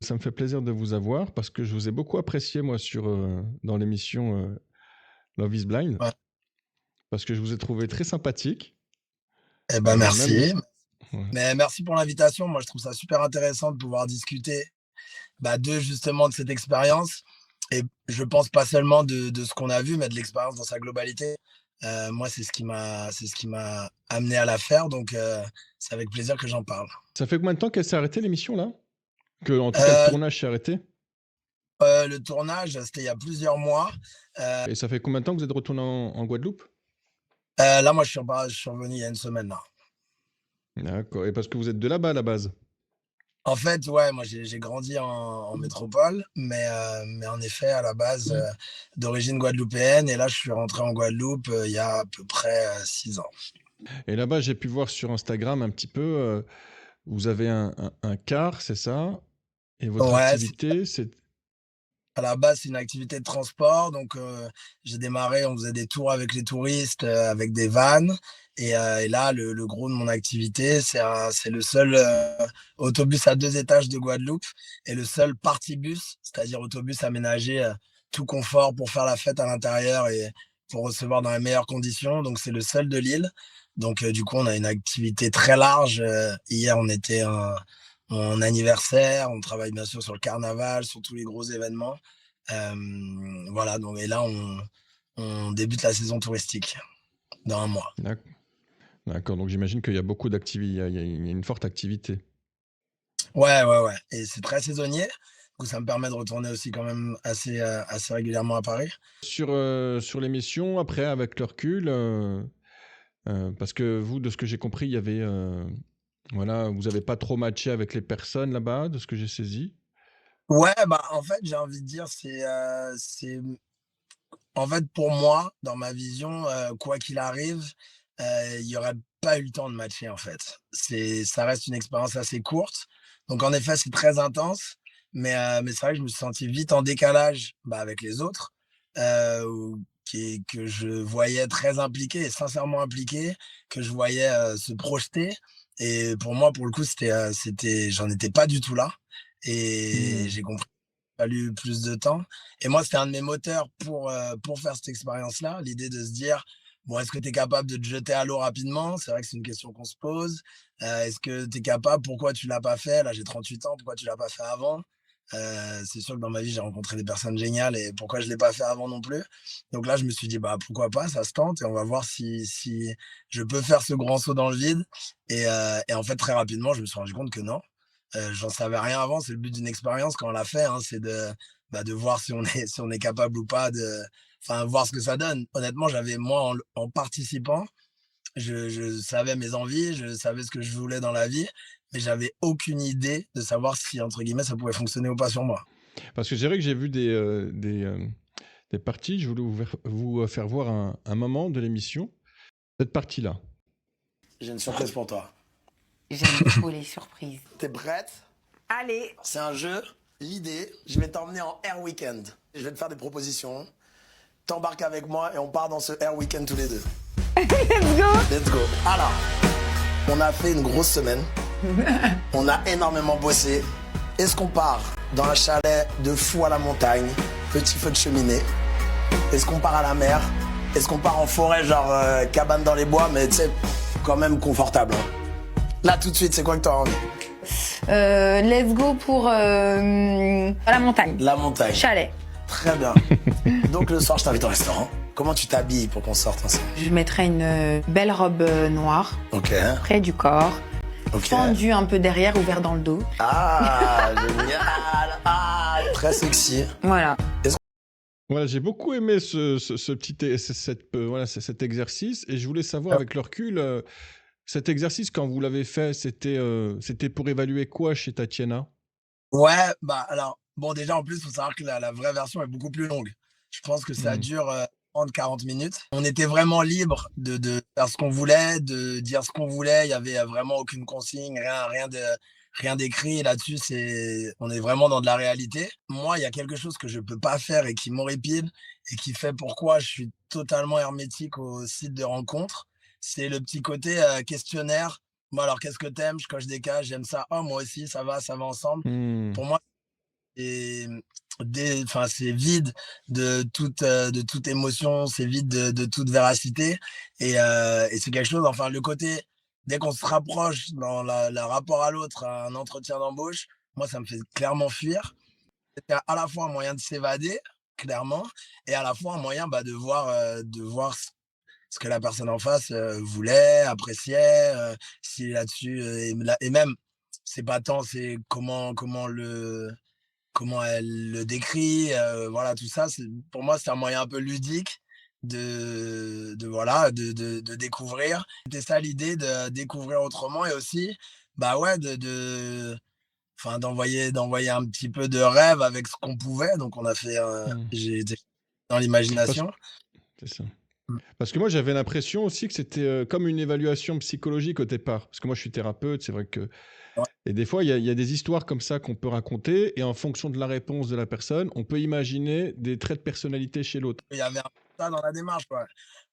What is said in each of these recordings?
Ça me fait plaisir de vous avoir parce que je vous ai beaucoup apprécié, moi, dans l'émission Love is Blind, Ouais. parce que je vous ai trouvé très sympathique. Eh ben, Même. merci. Ouais. Mais merci pour l'invitation. Moi, je trouve ça super intéressant de pouvoir discuter justement de cette expérience. Et je pense pas seulement de ce qu'on a vu, mais de l'expérience dans sa globalité. Moi, c'est ce qui m'a amené à la faire. Donc, c'est avec plaisir que j'en parle. Ça fait combien de temps qu'elle s'est arrêtée, l'émission, là? En tout cas, le Euh, tournage s'est arrêté? le tournage, c'était il y a plusieurs mois. Et ça fait combien de temps que vous êtes retourné en Guadeloupe? Là, moi, je suis revenu il y a une semaine là. D'accord. Et parce que vous êtes de là-bas à la base? En fait, ouais, moi j'ai grandi en métropole, mais en effet, à la base, d'origine guadeloupéenne. Et là, je suis rentré en Guadeloupe il y a à peu près 6 ans. Et là-bas, j'ai pu voir sur Instagram un petit peu, vous avez un car, c'est ça? Et votre Ouais, activité, c'est... à la base, c'est une activité de transport. Donc, j'ai démarré, on faisait des tours avec les touristes, avec des vannes. Et là, le gros de mon activité, c'est le seul autobus à 2 étages de Guadeloupe et le seul partibus, c'est-à-dire autobus aménagé, tout confort pour faire la fête à l'intérieur et pour recevoir dans les meilleures conditions. Donc, c'est le seul de l'île. Donc, du coup, on a une activité très large. Hier, on était en anniversaire. On travaille bien sûr sur le carnaval, sur tous les gros événements. Voilà, donc, et là, on débute la saison touristique dans un mois. D'ac- D'accord, donc j'imagine qu'il y a beaucoup d'activités, il y a une forte activité. Ouais, ouais, ouais. Et c'est très saisonnier. Du coup, ça me permet de retourner aussi quand même assez régulièrement à Paris. Sur l'émission, après, avec le recul, parce que vous, de ce que j'ai compris, il y avait, voilà, vous n'avez pas trop matché avec les personnes là-bas, de ce que j'ai saisi. Ouais, en fait, j'ai envie de dire, en fait, pour moi, dans ma vision, quoi qu'il arrive, il y aurait pas eu le temps de matcher, en fait. Ça reste une expérience assez courte. Donc en effet, c'est très intense, mais c'est vrai que je me suis senti vite en décalage, avec les autres, que je voyais très impliqués et sincèrement impliqués, que je voyais, se projeter. Et pour moi, pour le coup, j'en étais pas du tout là. Et Hmm. j'ai compris fallu plus de temps. Et moi, c'était un de mes moteurs pour faire cette expérience-là, l'idée de se dire: «Bon, est-ce que tu es capable de te jeter à l'eau rapidement?» C'est vrai que c'est une question qu'on se pose. Est-ce que tu es capable? Pourquoi tu l'as pas fait? Là, j'ai 38 ans, pourquoi tu l'as pas fait avant? C'est sûr que dans ma vie, j'ai rencontré des personnes géniales et pourquoi je l'ai pas fait avant non plus? Donc là, je me suis dit: «Bah, pourquoi pas? Ça se tente et on va voir si je peux faire ce grand saut dans le vide». Et en fait, très rapidement, je me suis rendu compte que non. J'en savais rien avant. C'est le but d'une expérience quand on l'a fait, hein, c'est de voir si on est capable ou pas voir ce que ça donne. Honnêtement, moi, en participant, je savais mes envies, je savais ce que je voulais dans la vie, mais j'avais aucune idée de savoir si, entre guillemets, «ça pouvait fonctionner ou pas» sur moi. Parce que c'est vrai que j'ai vu des parties, je voulais vous faire voir un moment de l'émission. Cette partie-là. J'ai une surprise pour toi. J'aime trop les surprises. T'es prête? Allez, C'est un jeu. L'idée, je vais t'emmener en Air Weekend. Je vais te faire des propositions. T'embarques avec moi et on part dans ce Air Weekend tous les deux. let's go. Let's go. Alors, on a fait une grosse semaine. On a énormément bossé. Est-ce qu'on part dans un chalet de fou à la montagne, petit feu de cheminée? Est-ce qu'on part à la mer? Est-ce qu'on part en forêt, genre cabane dans les bois, mais tu sais, quand même confortable, hein? Là, tout de suite, c'est quoi que t'as envie? Let's go pour la montagne. La montagne. Chalet. Très bien. Donc le soir, je t'invite au restaurant. Comment tu t'habilles pour qu'on sorte ensemble? Je mettrai une belle robe noire, Ok. près du corps, Ok. fendue un peu derrière, ouvert dans le dos. Ah, génial. Ah, très sexy. Voilà. Voilà, j'ai beaucoup aimé ce petit, voilà, cet exercice et je voulais savoir avec le recul, cet exercice, quand vous l'avez fait, c'était pour évaluer quoi chez Tatiana? Ouais, alors, bon, déjà, en plus, il faut savoir que la vraie version est beaucoup plus longue. Je pense que ça Hmm. dure 30-40 minutes. On était vraiment libre de faire ce qu'on voulait, de dire ce qu'on voulait. Il y avait vraiment aucune consigne, rien d'écrit là-dessus. On est vraiment dans de la réalité. Moi, il y a quelque chose que je peux pas faire et qui m'horripile et qui fait pourquoi je suis totalement hermétique au site de rencontre. C'est le petit côté questionnaire. Moi, alors, qu'est-ce que t'aimes? Je coche des cases, j'aime ça. Oh, moi aussi, ça va ensemble. Hmm. Pour moi, enfin, c'est vide de toute émotion, c'est vide de toute véracité et c'est quelque chose, enfin, le côté dès qu'on se rapproche dans le rapport à l'autre, à un entretien d'embauche, moi, ça me fait clairement fuir. C'était à la fois un moyen de s'évader, clairement, et à la fois un moyen, bah, de voir ce que la personne en face, voulait, appréciait, si là-dessus, et même, c'est pas tant c'est comment elle le décrit, voilà, tout ça, c'est pour moi, c'est un moyen un peu ludique voilà, de découvrir. C'était ça l'idée, de découvrir autrement et aussi, bah, ouais, enfin, d'envoyer un petit peu de rêve avec ce qu'on pouvait. Donc on a fait, Mmh. j'ai été dans Parce l'imagination. c'est ça. Mmh. Parce que moi, j'avais l'impression aussi que c'était, comme une évaluation psychologique au départ. Parce que moi, je suis thérapeute, c'est vrai que Ouais, et des fois, il y a des histoires comme ça qu'on peut raconter et en fonction de la réponse de la personne, on peut imaginer des traits de personnalité chez l'autre. il y avait un peu ça dans la démarche, ouais.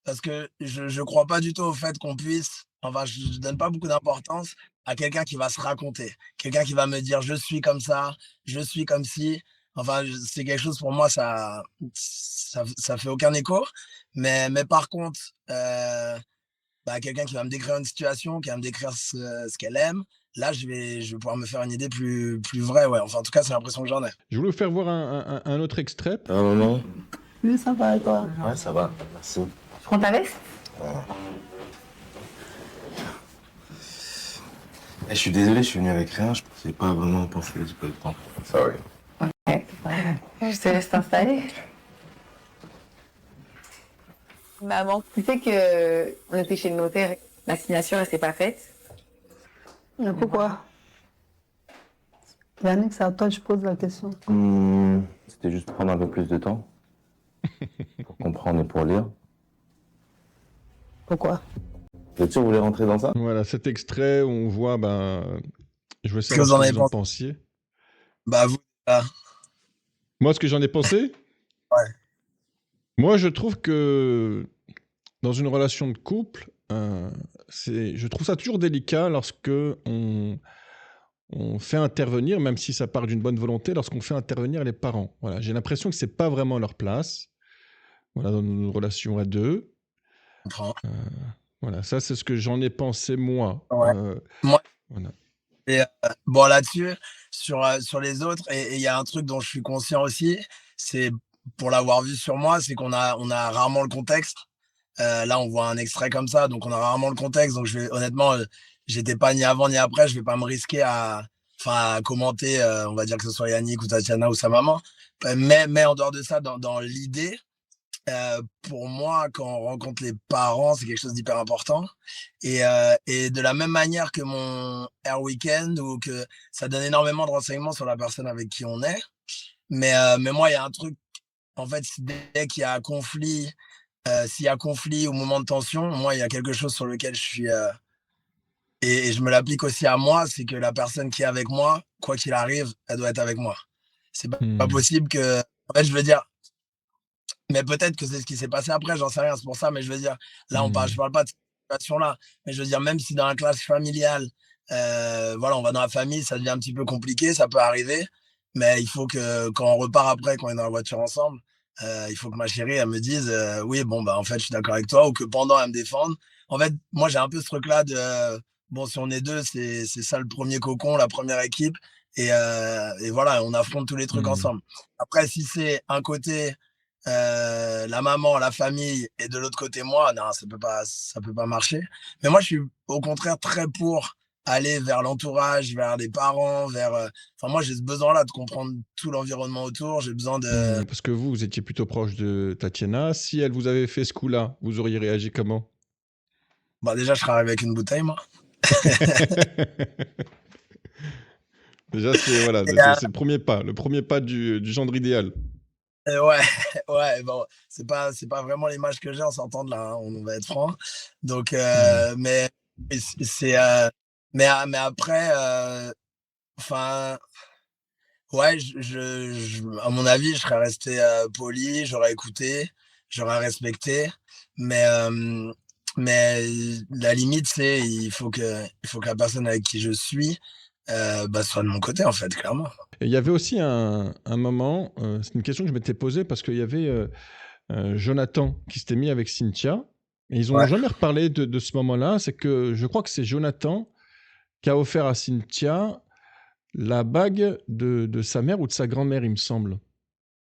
Parce que je crois pas du tout au fait qu'on puisse, enfin, je donne pas beaucoup d'importance à quelqu'un qui va se raconter. Quelqu'un qui va me dire: «Je suis comme ça, je suis comme ci». Enfin, c'est quelque chose pour moi, ça fait aucun écho. Mais par contre, bah, quelqu'un qui va me décrire une situation, qui va me décrire ce qu'elle aime, là, je vais pouvoir me faire une idée plus vraie, ouais. Enfin, en tout cas, c'est l'impression que j'en ai. Je voulais vous faire voir un autre extrait. Un moment. Oui, ça va et toi? Ouais, ça va, merci. Je prends ta veste. Je suis désolé, je suis venu avec rien, je pensais pas vraiment penser que je peux le prendre. Ça, oui. Ouais. Je te laisse t'installer. Maman, tu sais que on était chez le notaire, la signature elle s'est pas faite. Mais pourquoi? Yannick, c'est à toi que je pose la question. C'était juste prendre un peu plus de temps pour comprendre et pour lire. Pourquoi? Vous êtes sûr que vous voulez rentrer dans ça? Voilà, cet extrait où on voit, ben, je voulais Qu'est-ce que savoir vous ce en que avez vous en pensé? pensiez. Bah, vous, ah, Moi, ce que j'en ai pensé? ouais. Moi, je trouve que dans une relation de couple, je trouve ça toujours délicat lorsque on fait intervenir, même si ça part d'une bonne volonté, lorsqu'on fait intervenir les parents. Voilà, j'ai l'impression que c'est pas vraiment leur place. Voilà, dans une relation à deux. Je comprends. Voilà, ça c'est ce que j'en ai pensé moi. Ouais. Moi Voilà. et bon, là-dessus, sur les autres, et il y a un truc dont je suis conscient aussi, c'est pour l'avoir vu sur moi, c'est qu'on a rarement le contexte. Là, on voit un extrait comme ça, donc on a rarement le contexte. Donc je vais honnêtement, j'étais pas ni avant ni après, je vais pas me risquer à commenter, on va dire que ce soit Yannick ou Tatiana ou sa maman. Mais en dehors de ça, dans l'idée, pour moi, quand on rencontre les parents, c'est quelque chose d'hyper important. Et de la même manière que mon Air Weekend, ou que ça donne énormément de renseignements sur la personne avec qui on est. Mais moi, il y a un truc, en fait, dès qu'il y a conflit, s'il y a conflit ou moment de tension, moi, il y a quelque chose sur lequel je suis, et je me l'applique aussi à moi, c'est que la personne qui est avec moi, quoi qu'il arrive, elle doit être avec moi. C'est pas Mmh. possible que, en fait, je veux dire, mais peut-être que c'est ce qui s'est passé après, j'en sais rien, c'est pour ça. Mais je veux dire, là, je Mmh. parle pas de cette situation-là, mais je veux dire, même si dans la classe familiale, voilà, on va dans la famille, ça devient un petit peu compliqué, ça peut arriver, mais il faut que quand on repart après, quand on est dans la voiture ensemble, il faut que ma chérie, elle me dise, «Oui, bon, bah, en fait, je suis d'accord avec toi», ou que pendant, elle me défende. En fait, moi, j'ai un peu ce truc-là de, bon, si on est 2, c'est ça le premier cocon, la première équipe, et voilà, on affronte tous les trucs Mmh. ensemble. Après, si c'est un côté, la maman, la famille, et de l'autre côté moi, non, ça peut pas marcher. Mais moi, je suis au contraire très pour aller vers l'entourage, vers les parents, enfin, moi, j'ai ce besoin-là de comprendre tout l'environnement autour. J'ai besoin de, Parce que vous étiez plutôt proche de Tatiana. Si elle vous avait fait ce coup-là, vous auriez réagi comment? bah, déjà, je serais arrivé avec une bouteille, moi. Déjà, c'est voilà, Et c'est le premier pas du gendre idéal. ouais, ouais, bon, c'est pas vraiment l'image que j'ai en sortant de là, hein, on va être franc. Donc Mmh. mais mais après, enfin, ouais, à mon avis, je serais resté, poli, j'aurais écouté, j'aurais respecté, mais mais la limite, c'est il faut que la personne avec qui je suis, soit de mon côté, en fait, clairement. Et il y avait aussi un moment, c'est une question que je m'étais posée parce qu'il y avait Jonathan qui s'était mis avec Cynthia. Et ils n'ont Ouais. jamais reparlé de ce moment-là. C'est que je crois que c'est Jonathan qui a offert à Cynthia la bague de sa mère ou de sa grand-mère, il me semble.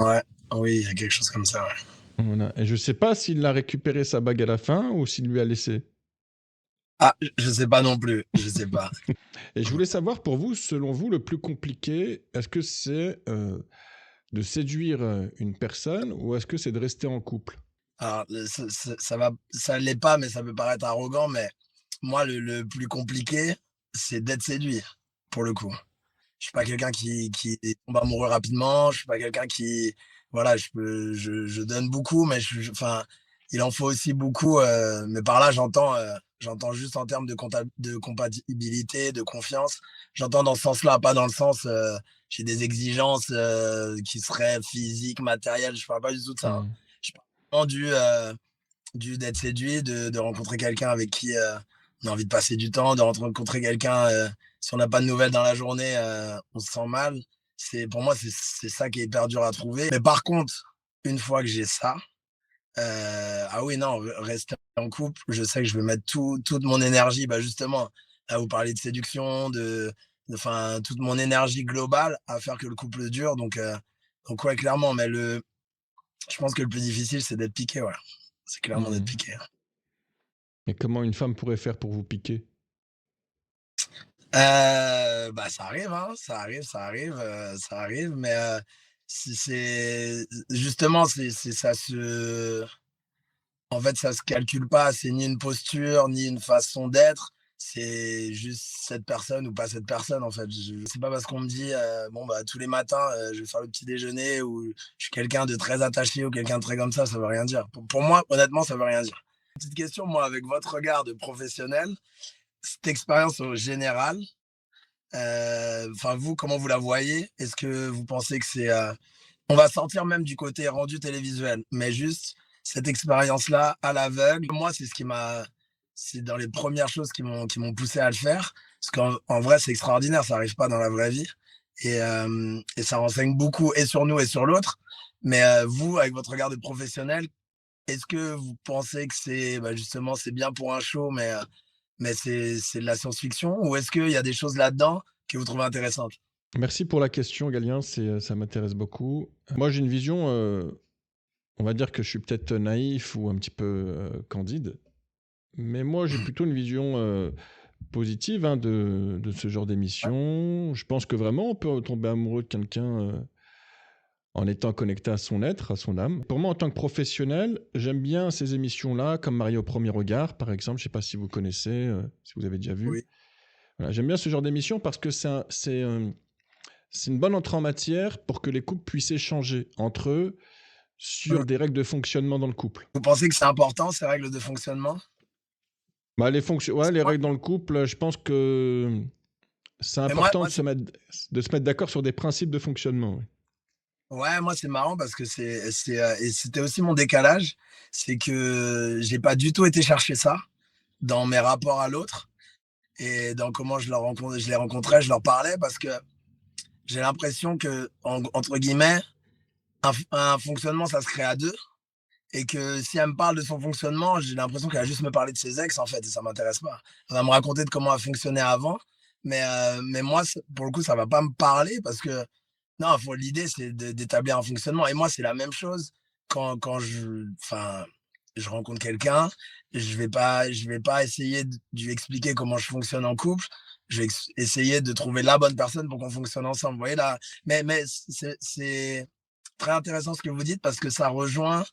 Ouais. Oui, il y a quelque chose comme ça, ouais. Voilà. Et je ne sais pas s'il a récupéré sa bague à la fin ou s'il lui a laissé. Ah, je sais pas non plus, je sais pas. Et je voulais savoir pour vous, selon vous, le plus compliqué, est-ce que c'est de séduire une personne ou est-ce que c'est de rester en couple? Alors, ça l'est pas, mais ça peut paraître arrogant, mais moi, le plus compliqué, c'est d'être séduit, pour le coup. Je suis pas quelqu'un qui tombe amoureux rapidement, je suis pas quelqu'un qui voilà, je donne beaucoup, mais enfin, il en faut aussi beaucoup, mais par là, j'entends juste en termes de compatibilité, de confiance. J'entends dans ce sens-là, pas dans le sens, j'ai des exigences, qui seraient physiques, matérielles, je parle pas du tout de ça, hein. Hmm. Je parle vraiment d'être séduit, de rencontrer quelqu'un avec qui, on a envie de passer du temps, de rencontrer quelqu'un, si on n'a pas de nouvelles dans la journée, on se sent mal. Pour moi, c'est ça qui est hyper dur à trouver. Mais par contre, une fois que j'ai ça, ah oui, non, rester en couple, je sais que je vais mettre toute mon énergie, bah, justement, là, vous parlez de séduction, enfin, toute mon énergie globale à faire que le couple dure. Donc ouais, clairement, mais je pense que le plus difficile, c'est d'être piqué, ouais. C'est clairement d'être Hmm. piqué. Et comment une femme pourrait faire pour vous piquer? Ça arrive, hein, ça arrive, mais c'est justement, en fait, ça se calcule pas. C'est ni une posture, ni une façon d'être. C'est juste cette personne ou pas cette personne, en fait. C'est pas parce qu'on me dit, bon, bah, tous les matins, je vais faire le petit déjeuner ou je suis quelqu'un de très attaché ou quelqu'un de très comme ça veut rien dire. Pour moi, honnêtement, ça veut rien dire. Petite question, moi, avec votre regard de professionnel, cette expérience au général, enfin, vous, comment vous la voyez? Est-ce que vous pensez que on va sortir même du côté rendu télévisuel, mais juste cette expérience-là à l'aveugle, moi, c'est dans les premières choses qui m'ont poussé à le faire, parce qu'en vrai, c'est extraordinaire, ça arrive pas dans la vraie vie et ça renseigne beaucoup et sur nous et sur l'autre. Mais, vous, avec votre regard de professionnel, est-ce que vous pensez que justement, c'est bien pour un show, mais c'est de la science-fiction ou est-ce qu'il y a des choses là-dedans que vous trouvez intéressantes? Merci pour la question, Galien, ça m'intéresse beaucoup. Moi, j'ai une vision, on va dire que je suis peut-être naïf ou un petit peu candide, mais moi, j'ai plutôt une vision positive hein, de ce genre d'émission. Je pense que vraiment, on peut tomber amoureux de quelqu'un en étant connecté à son être, à son âme. Pour moi, en tant que professionnel, j'aime bien ces émissions-là, comme Marie au premier regard, par exemple. Je ne sais pas si vous connaissez, si vous avez déjà vu. Oui. Voilà, j'aime bien ce genre d'émission parce que c'est une bonne entrée en matière pour que les couples puissent échanger entre eux sur Mmh. des règles de fonctionnement dans le couple. Vous pensez que c'est important ces règles de fonctionnement? Bah, Parce ouais, que les moi règles dans le couple, je pense que c'est mais moi important moi c'est de se mettre d'accord sur des principes de fonctionnement. Ouais. ouais, moi c'est marrant parce que et c'était aussi mon décalage, c'est que j'ai pas du tout été chercher ça dans mes rapports à l'autre et dans comment je les rencontrais, je leur parlais parce que j'ai l'impression que entre guillemets, un fonctionnement ça se crée à 2 et que si elle me parle de son fonctionnement, j'ai l'impression qu'elle va juste me parler de ses ex en fait et ça m'intéresse pas. Elle va me raconter de comment elle fonctionnait avant, mais moi pour le coup ça va pas me parler parce que non, l'idée, c'est d'établir un fonctionnement. Et moi, c'est la même chose quand enfin, je rencontre quelqu'un, je vais pas essayer de lui expliquer comment je fonctionne en couple. Je vais essayer de trouver la bonne personne pour qu'on fonctionne ensemble. Vous voyez là, mais c'est très intéressant ce que vous dites parce que ça rejoint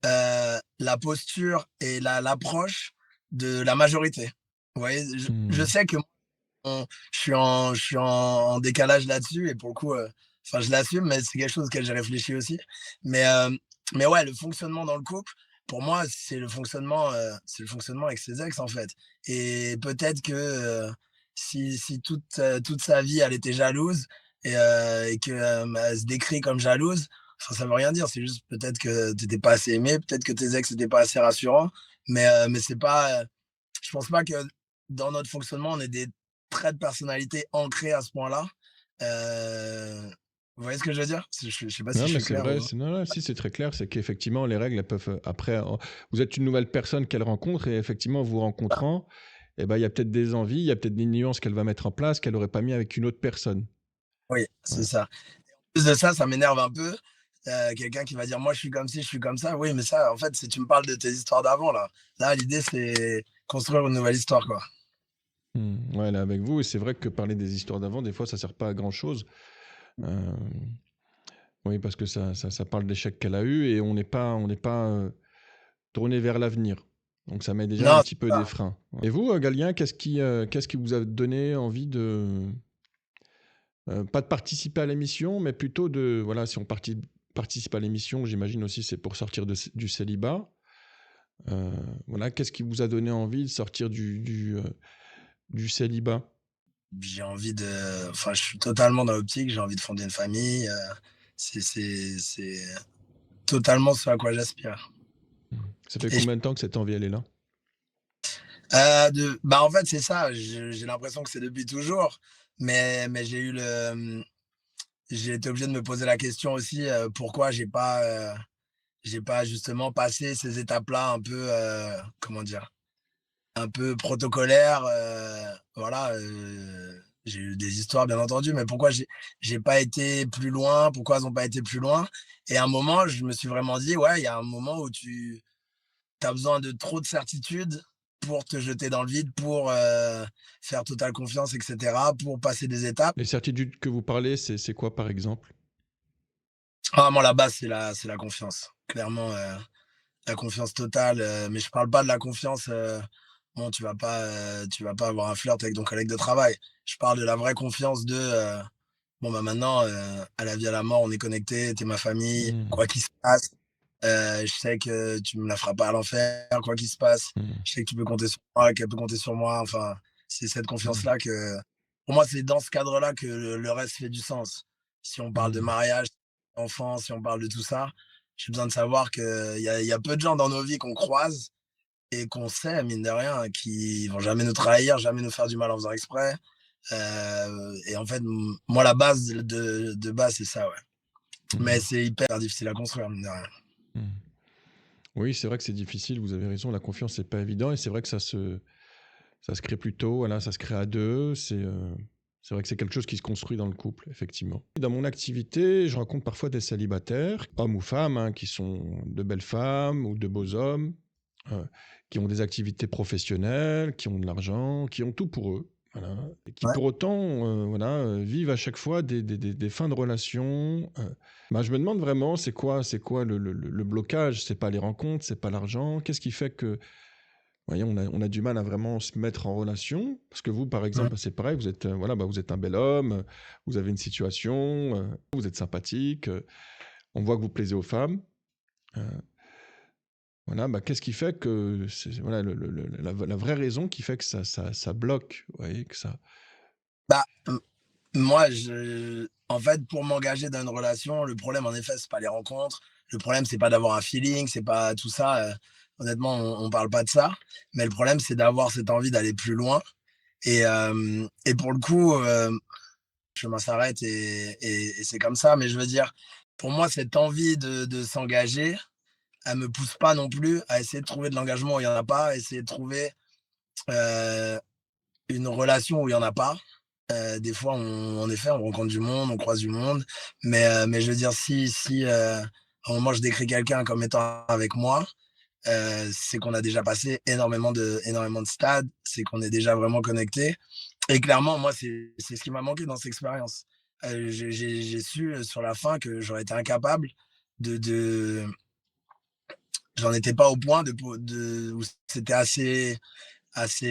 la posture et l'approche de la majorité. Vous voyez, je Hmm. sais que je suis en décalage là-dessus et pour le coup, enfin, je l'assume, mais c'est quelque chose auquel j'ai réfléchi aussi. Mais, mais ouais, le fonctionnement dans le couple, pour moi, c'est le fonctionnement avec ses ex, en fait. Et peut-être que si toute sa vie, elle était jalouse et que elle se décrit comme jalouse, enfin, ça veut rien dire. C'est juste peut-être que tu n'étais pas assez aimé, peut-être que tes ex n'étaient pas assez rassurants. Mais c'est pas, je pense pas que dans notre fonctionnement, on est des trait de personnalité ancré à ce point-là. Vous voyez ce que je veux dire? Je sais pas si Non, je mais suis c'est clair vrai, ou... non, non, si c'est très clair, c'est qu'effectivement les règles elles peuvent après vous êtes une nouvelle personne qu'elle rencontre et effectivement vous rencontrant, et ben il y a peut-être des envies, il y a peut-être des nuances qu'elle va mettre en place qu'elle aurait pas mis avec une autre personne. Oui, c'est Ouais. ça. En plus de ça, ça m'énerve un peu. Quelqu'un qui va dire: «Moi, je suis comme ci, je suis comme ça». Oui, mais ça, en fait, si tu me parles de tes histoires d'avant, là. Là, l'idée, c'est construire une nouvelle histoire, quoi. Ouais, là avec vous et c'est vrai que parler des histoires d'avant, des fois ça sert pas à grand chose. Euh, oui, parce que ça parle d'échecs qu'elle a eu et on n'est pas tourné vers l'avenir. Donc ça met déjà un Non, petit peu des freins. Et vous, Galien, qu'est-ce qui vous a donné envie de pas de participer à l'émission, mais plutôt de voilà, si on participe à l'émission, j'imagine aussi c'est pour sortir du célibat. Euh, voilà, qu'est-ce qui vous a donné envie de sortir du célibat? j'ai envie de... Enfin, je suis totalement dans l'optique, j'ai envie de fonder une famille. C'est totalement ce à quoi j'aspire. Ça fait Et combien de temps que cette envie elle est là? bah, en fait, c'est ça. J'ai l'impression que c'est depuis toujours. Mais j'ai été obligé de me poser la question aussi, pourquoi j'ai pas justement passé ces étapes-là un peu, comment dire? Un peu protocolaires, voilà, j'ai eu des histoires bien entendu, mais pourquoi j'ai pas été plus loin? Pourquoi elles ont pas été plus loin? Et à un moment, je me suis vraiment dit: «Ouais, il y a un moment où tu as besoin de trop de certitude pour te jeter dans le vide, pour, faire totale confiance et cetera, pour passer des étapes». Les certitudes que vous parlez, c'est quoi par exemple? Ah, vraiment la base, c'est la confiance. Clairement, la confiance totale, mais je parle pas de la confiance, bon, tu vas pas avoir un flirt avec ton collègue de travail. Je parle de la vraie confiance de, bon, bah, maintenant, à la vie, à la mort, on est connectés, tu es ma famille, Hmm, quoi qu'il se passe, je sais que tu me la feras pas à l'enfer, quoi qu'il se passe. hmm, Je sais que tu peux compter sur moi, qu'elle peut compter sur moi. Enfin, c'est cette hmm, confiance-là que pour moi, c'est dans ce cadre-là que le reste fait du sens. Si on parle de hmm. mariage, enfant, si on parle de tout ça, j'ai besoin de savoir qu'il y a peu de gens dans nos vies qu'on croise et qu'on sait, mine de rien, qui vont jamais nous trahir, jamais nous faire du mal en faisant exprès. Et en fait, moi, la base de base, c'est ça, ouais. Mais Hmm, c'est hyper difficile à construire, mine de rien. hmm. Oui, c'est vrai que c'est difficile, vous avez raison, la confiance, c'est pas évident et c'est vrai que ça se crée plutôt, voilà, ça se crée à deux, c'est vrai que c'est quelque chose qui se construit dans le couple, effectivement. Dans mon activité, je rencontre parfois des célibataires, hommes ou femmes, hein, qui sont de belles femmes ou de beaux hommes, euh, qui ont des activités professionnelles, qui ont de l'argent, qui ont tout pour eux, voilà, et qui Ouais. pour autant voilà, vivent à chaque fois des fins de relation. Bah, je me demande vraiment, c'est quoi le blocage? C'est pas les rencontres, c'est pas l'argent. Qu'est-ce qui fait que voyez, on a du mal à vraiment se mettre en relation. Parce que vous, par Mmh. exemple, c'est pareil, vous êtes, voilà, bah, vous êtes un bel homme, vous avez une situation, vous êtes sympathique, on voit que vous plaisez aux femmes. euh, voilà, bah, qu'est-ce qui fait que, voilà, la vraie raison qui fait que ça bloque, vous voyez, que ça. Bah, moi, en fait, pour m'engager dans une relation, le problème, en effet, c'est pas les rencontres. Le problème, c'est pas d'avoir un feeling, c'est pas tout ça. Honnêtement, on parle pas de ça. Mais le problème, c'est d'avoir cette envie d'aller plus loin. Et pour le coup, le chemin s'arrête et c'est comme ça. Mais je veux dire, pour moi, cette envie de s'engager, elle me pousse pas non plus à essayer de trouver de l'engagement où il y en a pas, à essayer de trouver euh, une relation où il y en a pas. Des fois, en effet, on rencontre du monde, on croise du monde, mais je veux dire, si à un moment je décris quelqu'un comme étant avec moi, c'est qu'on a déjà passé énormément de stades, c'est qu'on est déjà vraiment connecté. Et clairement, moi, c'est ce qui m'a manqué dans cette expérience. J'ai su sur la fin que j'aurais été incapable de j'en étais pas au point où c'était assez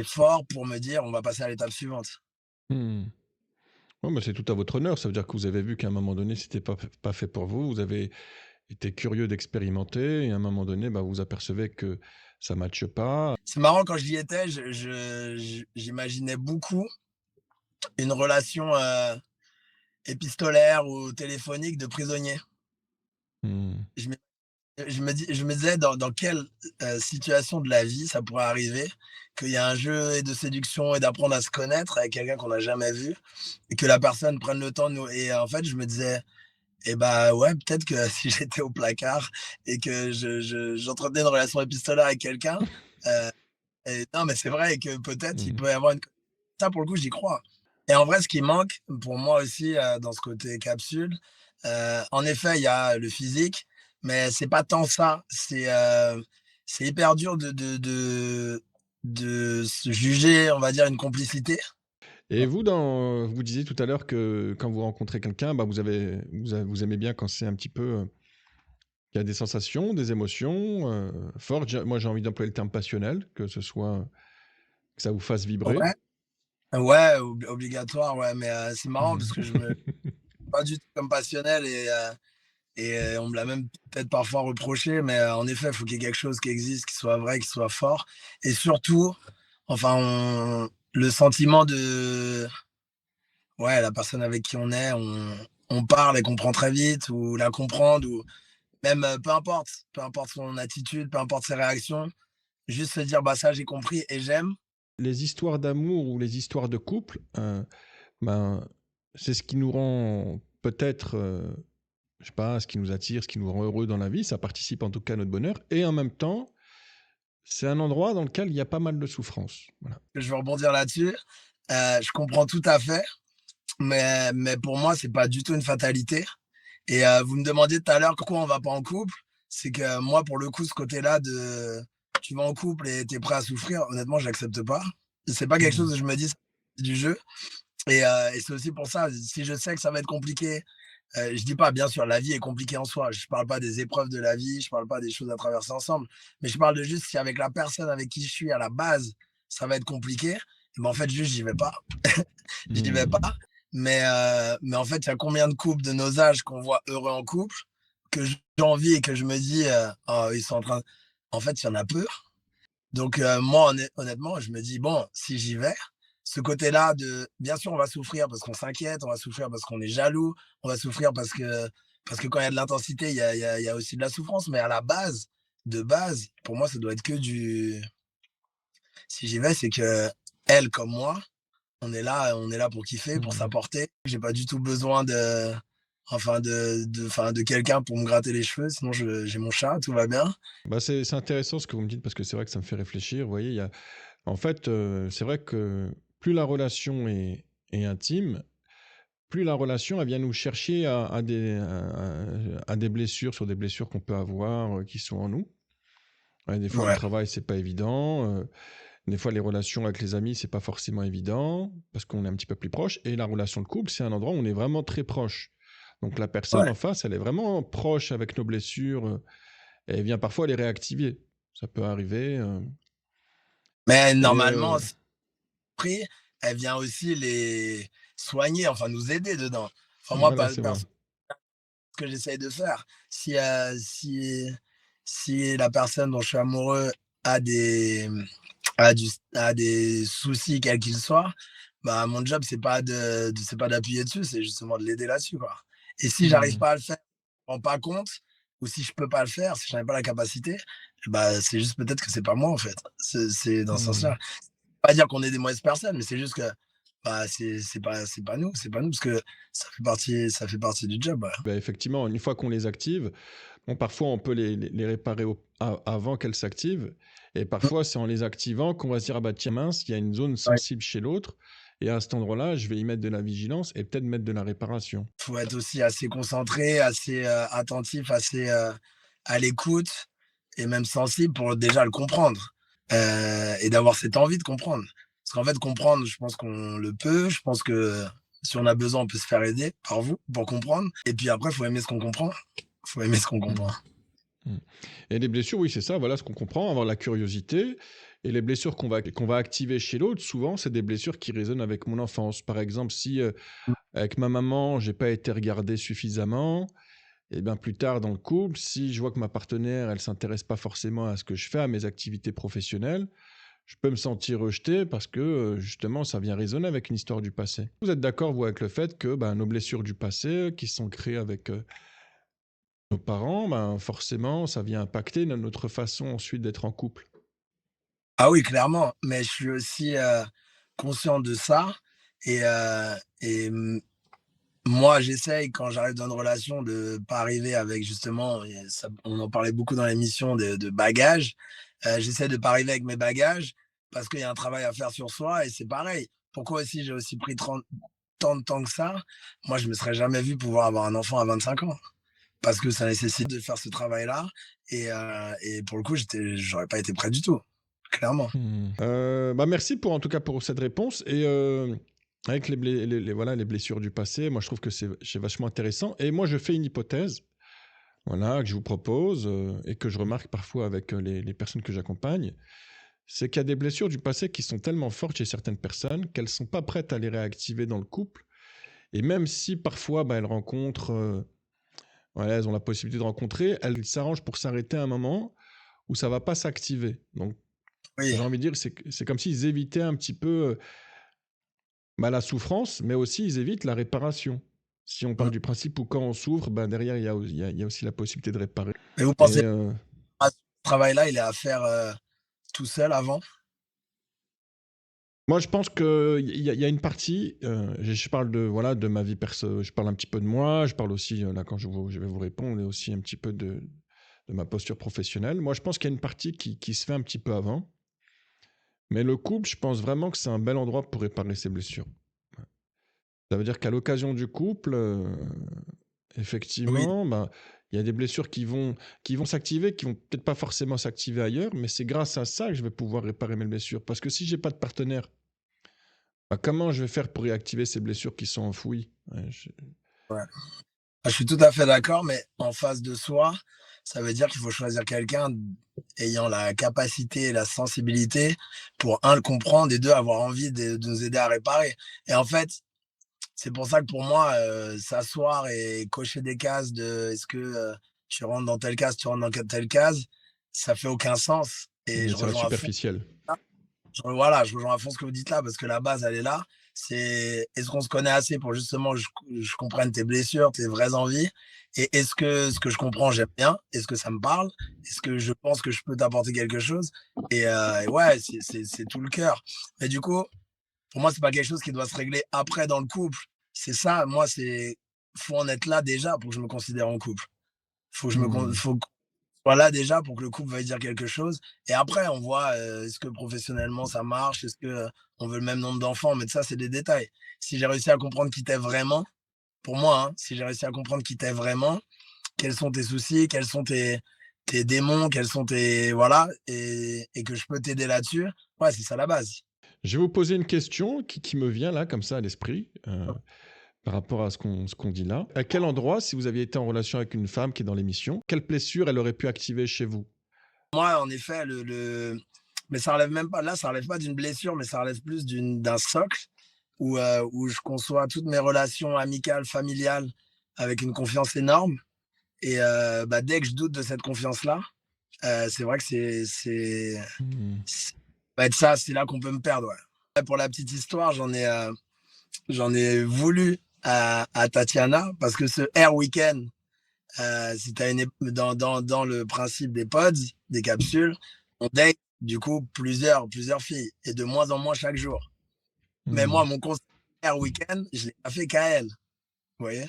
fort pour me dire on va passer à l'étape suivante. Hmm. Ouais, bah, c'est tout à votre honneur. Ça veut dire que vous avez vu qu'à un moment donné, c'était pas fait pour vous. Vous avez été curieux d'expérimenter et à un moment donné, bah, vous apercevez que ça matche pas. C'est marrant, quand j'y étais, j'imaginais beaucoup une relation épistolaire ou téléphonique de prisonnier. Hmm. Je m'imaginais je me disais dans quelle situation de la vie ça pourrait arriver qu'il y a un jeu et de séduction et d'apprendre à se connaître avec quelqu'un qu'on n'a jamais vu et que la personne prenne le temps de nous. Et en fait, je me disais, et bah ouais, peut-être que si j'étais au placard et que j'entretenais une relation épistolaire avec quelqu'un, euh, et non, mais c'est vrai que peut-être il Mhm. peut y avoir une. Ça, pour le coup, j'y crois. Et en vrai, ce qui manque pour moi aussi dans ce côté capsule, en effet, il y a le physique, mais c'est pas tant ça. C'est hyper dur de se juger, on va dire, une complicité. Et vous, vous disiez tout à l'heure que quand vous rencontrez quelqu'un, bah, vous aimez bien quand c'est un petit peu, qu'il y a des sensations, des émotions fortes. Moi, j'ai envie d'employer le terme passionnel, que ce soit, que ça vous fasse vibrer. Ouais, ouais, obligatoire, ouais, mais c'est marrant parce que je me pas du tout comme passionnel et on me l'a même peut-être parfois reproché, mais en effet, il faut qu'il y ait quelque chose qui existe, qui soit vrai, qui soit fort et surtout, enfin, le sentiment de ouais, la personne avec qui on est, on parle et comprend très vite ou la comprendre ou même, peu importe son attitude, peu importe ses réactions, juste se dire: «Bah, ça, j'ai compris et j'aime». Les histoires d'amour ou les histoires de couple, ben, c'est ce qui nous rend peut-être, je sais pas, ce qui nous attire, ce qui nous rend heureux dans la vie. Ça participe en tout cas à notre bonheur. Et en même temps, c'est un endroit dans lequel il y a pas mal de souffrance. Voilà. Je veux rebondir là-dessus, je comprends tout à fait, mais pour moi, c'est pas du tout une fatalité et vous me demandiez tout à l'heure pourquoi on va pas en couple. C'est que moi, pour le coup, ce côté-là de tu vas en couple et tu es prêt à souffrir, honnêtement, je l'accepte pas. C'est pas quelque chose Mhm. que je me dis: «C'est du jeu» et c'est aussi pour ça, si je sais que ça va être compliqué, je dis pas bien sûr, la vie est compliquée en soi. Je parle pas des épreuves de la vie, je parle pas des choses à traverser ensemble, mais je parle de juste si avec la personne avec qui je suis à la base, ça va être compliqué, et ben, en fait, juste j'y vais pas. J'y vais Mhm. pas, mais en fait, il y a combien de couples de nos âges qu'on voit heureux en couple, que j'envie et que je me dis, «Oh, ils sont en train» en fait, il y en a peu. Donc moi, honnêtement, je me dis: «Bon, si j'y vais, ce côté-là de bien sûr, on va souffrir parce qu'on s'inquiète, on va souffrir parce qu'on est jaloux, on va souffrir parce que quand il y a de l'intensité, il y a aussi de la souffrance, mais à la base, de base, pour moi, ça doit être que du si j'y vais, c'est qu'elle comme moi, on est là pour kiffer, pour Mhm. s'apporter. J'ai pas du tout besoin de enfin de quelqu'un pour me gratter les cheveux, sinon j'ai mon chat, tout va bien. Bah, c'est intéressant ce que vous me dites parce que c'est vrai que ça me fait réfléchir. Vous voyez, en fait, c'est vrai que plus la relation est intime, plus la relation elle vient nous chercher à des blessures, sur des blessures qu'on peut avoir, qui sont en nous. Ouais, des fois, au Ouais, travail, c'est pas évident. Des fois, les relations avec les amis, c'est pas forcément évident parce qu'on est un petit peu plus proche. Et la relation de couple, c'est un endroit où on est vraiment très proche. Donc la personne ouais. en face, elle est vraiment proche avec nos blessures et elle vient parfois les réactiver. Ça peut arriver. Mais Et normalement, pris, elle vient aussi les soigner, enfin nous aider dedans. Enfin moi, voilà, c'est vrai. ce que j'essaye de faire, si la personne dont je suis amoureux a des, a des soucis, quels qu'ils soient, bah, mon job, c'est pas d'appuyer dessus, c'est justement de l'aider là-dessus, quoi. Et si j'arrive Mhm. pas à le faire, je me rends pas compte, ou si je peux pas le faire, si j'en ai pas la capacité, bah, c'est juste peut-être que c'est pas moi, en fait. C'est dans ce sens-là. Mhm. Pas dire qu'on est des mauvaises personnes, mais c'est juste que, bah, c'est pas nous parce que ça fait partie du job, ouais. Bah, effectivement, une fois qu'on les active, bon, parfois on peut les réparer avant qu'elles s'activent. Et Mmh, parfois, c'est en les activant qu'on va se dire, ah bah tiens mince, il y a une zone ouais. sensible chez l'autre. Et à cet endroit-là, je vais y mettre de la vigilance et peut-être mettre de la réparation. Faut être aussi assez concentré, assez, attentif, assez, à l'écoute et même sensible pour déjà le comprendre, et d'avoir cette envie de comprendre. Parce qu'en fait, comprendre, je pense qu'on le peut. Je pense que si on a besoin, on peut se faire aider par vous pour comprendre et puis après, faut aimer ce qu'on comprend. Faut aimer ce qu'on comprend. Mhm. Mm. Et les blessures, oui, c'est ça, voilà ce qu'on comprend, avoir la curiosité. Et les blessures qu'on va activer chez l'autre, souvent, c'est des blessures qui résonnent avec mon enfance. Par exemple, si avec ma maman, j'ai pas été regardé suffisamment, et bien plus tard dans le couple, si je vois que ma partenaire, elle s'intéresse pas forcément à ce que je fais, à mes activités professionnelles, je peux me sentir rejeté parce que justement, ça vient résonner avec une histoire du passé. Vous êtes d'accord, vous, avec le fait que ben, nos blessures du passé, qui sont créées avec nos parents, ben, forcément, ça vient impacter notre façon ensuite d'être en couple. Ah oui, clairement, mais je suis aussi, conscient de ça et moi, j'essaye quand j'arrive dans une relation de pas arriver avec justement et ça on en parlait beaucoup dans l'émission de bagages. J'essaie de pas arriver avec mes bagages parce qu'il y a un travail à faire sur soi et c'est pareil. Pourquoi aussi j'ai aussi pris 30 tant de temps que ça? Moi, je me serais jamais vu pouvoir avoir un enfant à 25 ans parce que ça nécessite de faire ce travail-là et pour le coup, j'aurais pas été prêt du tout, clairement. Bah, merci pour, en tout cas, pour cette réponse. Et avec voilà, les blessures du passé, moi, je trouve que c'est vachement intéressant. Et moi, je fais une hypothèse, voilà, que je vous propose et que je remarque parfois avec les personnes que j'accompagne. C'est qu'il y a des blessures du passé qui sont tellement fortes chez certaines personnes qu'elles ne sont pas prêtes à les réactiver dans le couple. Et même si parfois bah, elles rencontrent, voilà, elles ont la possibilité de rencontrer, elles s'arrangent pour s'arrêter à un moment où ça ne va pas s'activer. Donc, Oui, j'ai envie de dire, c'est comme s'ils évitaient un petit peu bah, la souffrance, mais aussi ils évitent la réparation. Si on part mmh. du principe où quand on souffre, ben derrière, il y a aussi la possibilité de réparer. Mais vous Et pensez que ce travail-là, il est à faire, tout seul avant? moi, je pense qu'il y a une partie, je parle de, voilà, de ma vie perso, je parle un petit peu de moi, je parle aussi, là, quand je vais vous répondre, et aussi un petit peu de ma posture professionnelle. Moi, je pense qu'il y a une partie qui se fait un petit peu avant, mais le couple, je pense vraiment que c'est un bel endroit pour réparer ses blessures. Ça veut dire qu'à l'occasion du couple, Oui, effectivement, bah, il y a des blessures qui vont s'activer, qui vont peut-être pas forcément s'activer ailleurs, mais c'est grâce à ça que je vais pouvoir réparer mes blessures. Parce que si j'ai pas de partenaire, bah, comment je vais faire pour réactiver ces blessures qui sont enfouies? Ouais, ouais. Ah, je suis tout à fait d'accord, mais en face de soi, ça veut dire qu'il faut choisir quelqu'un ayant la capacité et la sensibilité pour, un, le comprendre et deux, avoir envie de nous aider à réparer. Et en fait, c'est pour ça que pour moi, s'asseoir et cocher des cases de est-ce que tu rentres dans telle case, tu rentres dans telle case, ça fait aucun sens. Et je ça va être rejoins à fond. superficiel. Voilà, je rejoins à fond ce que vous dites là, parce que la base, elle est là. C'est est-ce qu'on se connaît assez pour justement je comprenne tes blessures, tes vraies envies et est-ce que ce que je comprends, j'aime bien? Est-ce que ça me parle? Est-ce que je pense que je peux t'apporter quelque chose? Et ouais, c'est tout le cœur. Mais du coup, pour moi, c'est pas quelque chose qui doit se régler après dans le couple. C'est ça, moi, faut en être là déjà pour que je me considère en couple. Faut que je me con Hmm. faut voilà déjà pour que le couple veuille dire quelque chose et après on voit, est-ce que professionnellement ça marche? Est-ce que, on veut le même nombre d'enfants? Mais ça, c'est des détails. Si j'ai réussi à comprendre qui tu vraiment, pour moi, hein, si j'ai réussi à comprendre qui tu vraiment, quels sont tes soucis, quels sont tes démons, quels sont tes voilà et que je peux t'aider là-dessus, ouais, c'est ça la base. Je vais vous poser une question qui me vient là, comme ça, à l'esprit, par rapport à ce qu'on dit là. À quel endroit, si vous aviez été en relation avec une femme qui est dans l'émission, quelle blessure elle aurait pu activer chez vous? Moi, en effet, le mais ça relève même pas là, ça relève pas d'une blessure, mais ça relève plus d'un socle où je conçois toutes mes relations amicales, familiales avec une confiance énorme et bah, dès que je doute de cette confiance-là, c'est vrai que Hmm. ça va être ça, c'est là qu'on peut me perdre, ouais. Pour la petite histoire, j'en ai voulu à Tatiana parce que ce Air Weekend, si tu une dans le principe des pods, des capsules, on date du coup plusieurs filles et de moins en moins chaque jour. Mais moi, Hmm. mon concert week-end, je l'ai pas fait qu'à elle, vous voyez?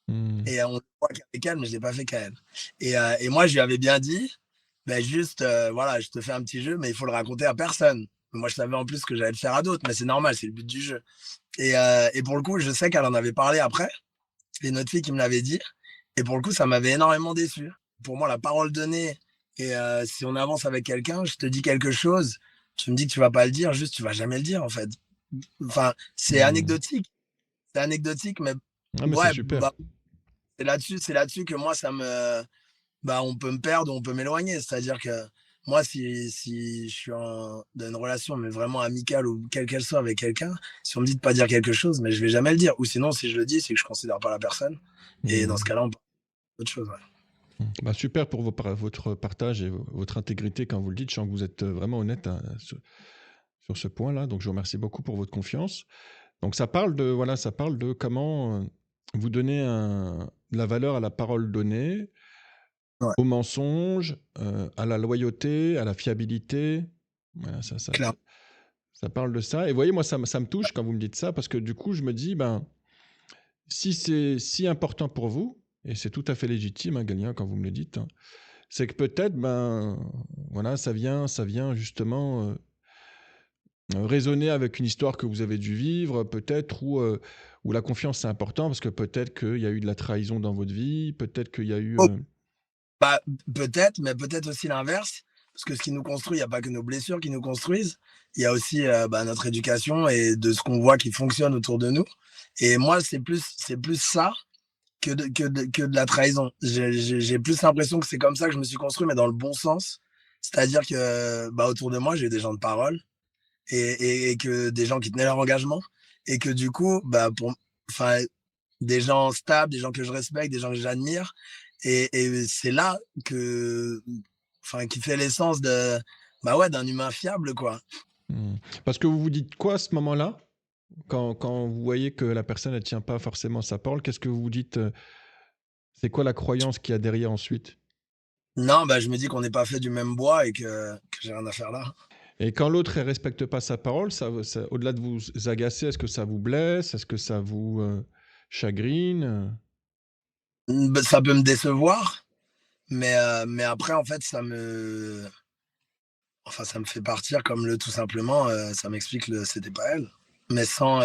Hmm. Et on le voit qu'avec elle, mais je l'ai pas fait qu'à elle. Et moi, je lui avais bien dit, ben juste, voilà, je te fais un petit jeu, mais il faut le raconter à personne. Moi, je savais en plus que j'allais le faire à d'autres, mais c'est normal, c'est le but du jeu. Et pour le coup, je sais qu'elle en avait parlé après, et notre fille qui me l'avait dit. Et pour le coup, ça m'avait énormément déçu. Pour moi, la parole donnée, et si on avance avec quelqu'un, je te dis quelque chose, tu me dis que tu vas pas le dire, juste tu vas jamais le dire en fait. Enfin, Hmm. c'est anecdotique, mais Ah, mais c'est ouais, super. bah, c'est là-dessus que moi, bah, on peut me perdre, on peut m'éloigner. C'est-à-dire que moi, si je suis dans une relation, mais vraiment amicale ou quelle qu'elle soit avec quelqu'un, si on me dit de pas dire quelque chose, mais je vais jamais le dire. Ou sinon, si je le dis, c'est que je considère pas la personne. Et dans ce Hmm. cas-là, on parle d'autre chose. Ouais. Bah, super pour votre partage et votre intégrité quand vous le dites. Je sens que vous êtes vraiment honnête sur ce point-là. Donc, je vous remercie beaucoup pour votre confiance. Donc, ça parle de, voilà, ça parle de comment vous donnez de la valeur à la parole donnée, Ouais, au mensonge, à la loyauté, à la fiabilité. Voilà, clair. ça parle de ça. Et vous voyez, moi, ça me touche quand vous me dites ça, parce que du coup, je me dis, ben, si c'est si important pour vous, et c'est tout à fait légitime, hein, Galien, quand vous me le dites, hein, c'est que peut-être, ben, voilà, ça vient justement résonner avec une histoire que vous avez dû vivre, peut-être, où la confiance c'est important, parce que peut-être qu'il y a eu de la trahison dans votre vie, peut-être qu'il y a eu. Oh, bah, peut-être, mais peut-être aussi l'inverse. Parce que ce qui nous construit, il n'y a pas que nos blessures qui nous construisent. Il y a aussi bah, notre éducation et de ce qu'on voit qui fonctionne autour de nous. Et moi, c'est plus ça que de la trahison. J'ai plus l'impression que c'est comme ça que je me suis construit, mais dans le bon sens. C'est-à-dire que bah, autour de moi, j'ai eu des gens de parole et que des gens qui tenaient leur engagement. Et que du coup, bah, enfin, des gens stables, des gens que je respecte, des gens que j'admire. Et c'est là qui fait l'essence bah ouais, d'un humain fiable, quoi. Hmm. Parce que vous vous dites quoi à ce moment-là, quand vous voyez que la personne ne tient pas forcément sa parole, qu'est-ce que vous vous dites, c'est quoi la croyance qu'il y a derrière ensuite? Non, bah, je me dis qu'on n'est pas fait du même bois et que j'ai rien à faire là. Et quand l'autre ne respecte pas sa parole, au-delà de vous agacer, est-ce que ça vous blesse? Est-ce que ça vous chagrine? Bah, ça peut me décevoir, mais après, en fait, ça me fait partir comme tout simplement, ça m'explique que c'était pas elle. Mais sans,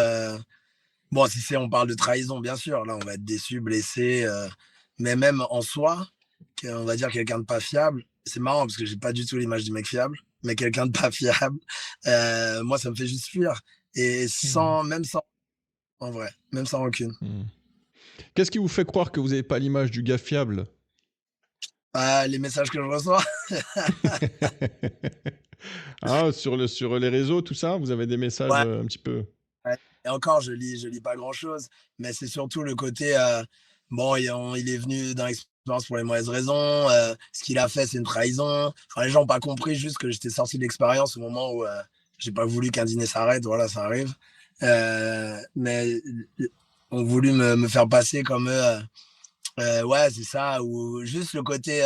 bon, si on parle de trahison, bien sûr, là, on va être déçu, blessé, mais même en soi, on va dire quelqu'un de pas fiable, c'est marrant parce que j'ai pas du tout l'image du mec fiable, mais quelqu'un de pas fiable, moi, ça me fait juste fuir. Et Hmm. même sans, en vrai, même sans rancune. Hmm. Qu'est-ce qui vous fait croire que vous n'avez pas l'image du gars fiable? Ah, les messages que je reçois, Ah, sur les réseaux, tout ça, vous avez des messages ouais, un petit peu. ouais. Et encore, je lis pas grand-chose, mais c'est surtout le côté, bon, il est venu dans l'expérience pour les mauvaises raisons, ce qu'il a fait, c'est une trahison. Enfin, les gens ont pas compris juste que j'étais sorti de l'expérience au moment où j'ai pas voulu qu'un dîner s'arrête, voilà, ça arrive. Mais ont voulu me faire passer comme ouais, c'est ça, ou juste le côté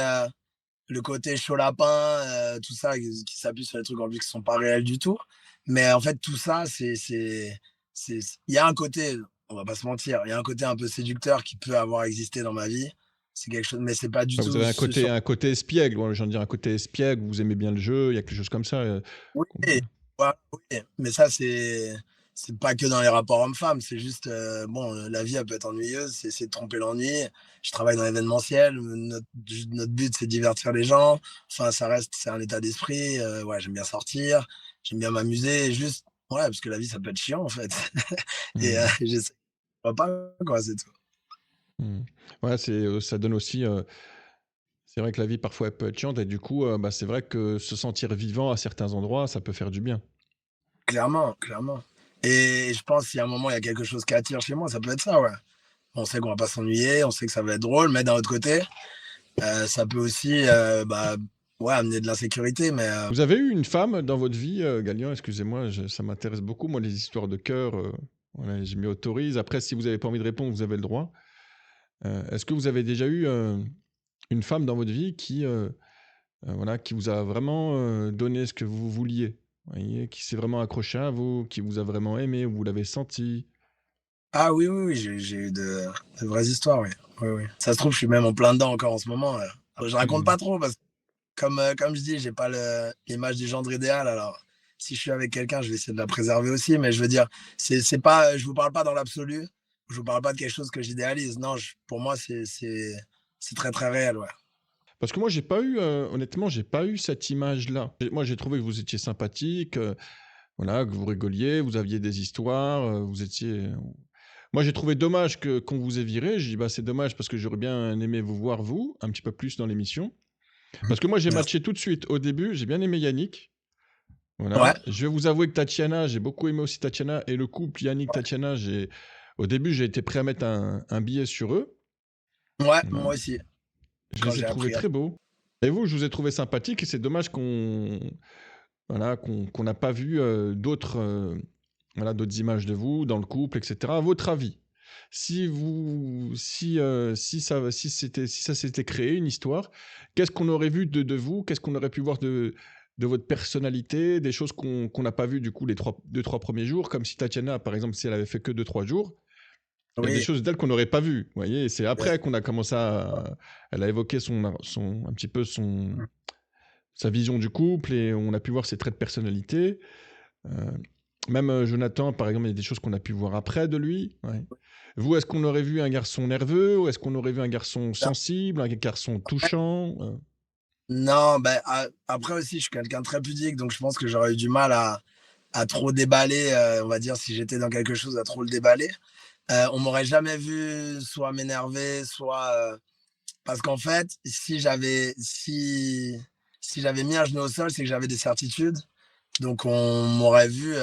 chaud lapin, tout ça, qui s'appuie sur des trucs en plus qui sont pas réels du tout. Mais en fait, tout ça, il y a un côté, on va pas se mentir, il y a un côté un peu séducteur qui peut avoir existé dans ma vie. C'est quelque chose, mais c'est pas du Enfin, vous tout avez ce sur. un côté espiègle, ouais, j'ai envie de dire un côté espiègle, vous aimez bien le jeu, il y a quelque chose comme ça. Oui, qu'on- ouais, oui, mais ça, c'est pas que dans les rapports hommes-femmes, c'est juste, bon, la vie, elle peut être ennuyeuse, c'est de tromper l'ennui. Je travaille dans l'événementiel, notre but, c'est de divertir les gens. Enfin, c'est un état d'esprit. Ouais, j'aime bien sortir, j'aime bien m'amuser, juste, ouais, parce que la vie, ça peut être chiant, en fait. Et Hmm. j'essaie pas, quoi, c'est tout. Hmm. Ouais, ça donne aussi. C'est vrai que la vie parfois elle peut être chiante et du coup, bah, c'est vrai que se sentir vivant à certains endroits, ça peut faire du bien. Clairement, clairement. Et je pense, s'il y a un moment, il y a quelque chose qui attire chez moi, ça peut être ça, ouais. On sait qu'on va pas s'ennuyer, on sait que ça va être drôle, mais d'un autre côté, ça peut aussi, bah, ouais, amener de l'insécurité, mais Vous avez eu une femme dans votre vie, Gallian? Excusez-moi, ça m'intéresse beaucoup, moi, les histoires de cœur. Voilà, je m'y autorise. Après, si vous n'avez pas envie de répondre, vous avez le droit. Est-ce que vous avez déjà eu une femme dans votre vie voilà, qui vous a vraiment donné ce que vous vouliez? Vous voyez, qui s'est vraiment accrochée à vous, qui vous a vraiment aimé, vous l'avez senti? ah oui, oui, oui, j'ai eu de vraies histoires, oui. Oui, oui. Ça se trouve, je suis même en plein dedans encore en ce moment. Je raconte Hmm. pas trop parce que, comme je dis, j'ai pas l'image du gendre idéal. Alors, si je suis avec quelqu'un, je vais essayer de la préserver aussi. Mais je veux dire, c'est pas, je vous parle pas dans l'absolu. Je vous parle pas de quelque chose que j'idéalise. Non, pour moi, c'est très, très réel, ouais. Parce que moi, j'ai pas eu, honnêtement, j'ai pas eu cette image-là. Moi, j'ai trouvé que vous étiez sympathique, voilà, que vous rigoliez, vous aviez des histoires, vous étiez. Moi, j'ai trouvé dommage qu'on vous ait viré. J'ai dit, bah, c'est dommage parce que j'aurais bien aimé vous voir, vous, un petit peu plus dans l'émission. Parce que moi, j'ai Merci. matché tout de suite. Au début, j'ai bien aimé Yannick. Ouais, Voilà. Je vais vous avouer que Tatiana, j'ai beaucoup aimé aussi Tatiana. Et le couple Yannick-Tatiana, au début, j'ai été prêt à mettre un billet sur eux. ouais, Voilà. moi aussi, Je quand les ai j'ai trouvés appris à. très beaux. Et vous, je vous ai trouvé sympathiques. Et c'est dommage voilà, qu'on n'a pas vu d'autres voilà, d'autres images de vous dans le couple, etc. À votre avis. Si ça s'était créé, une histoire, qu'est-ce qu'on aurait vu de vous? Qu'est-ce qu'on aurait pu voir de votre personnalité? Des choses qu'on n'a pas vues, du coup, les 2-3 premiers jours, comme si Tatiana, par exemple, si elle avait fait que 2-3 jours, il y a des Oui, choses d'elle qu'on n'aurait pas vues, vous voyez? Et c'est ouais. après qu'on a commencé à elle a évoqué un petit peu sa vision du couple et on a pu voir ses traits de personnalité. Heu, Même, Jonathan, par exemple, il y a des choses qu'on a pu voir après de lui, ouais. Vous, est-ce qu'on aurait vu un garçon nerveux ou est-ce qu'on aurait vu un garçon sensible, un garçon touchant? Non, ben, après aussi, je suis quelqu'un de très pudique, donc je pense que j'aurais eu du mal à trop déballer, on va dire, si j'étais dans quelque chose, à trop le déballer. On m'aurait jamais vu soit m'énerver, soit, parce qu'en fait, si j'avais mis un genou au sol, c'est que j'avais des certitudes. Donc on m'aurait vu,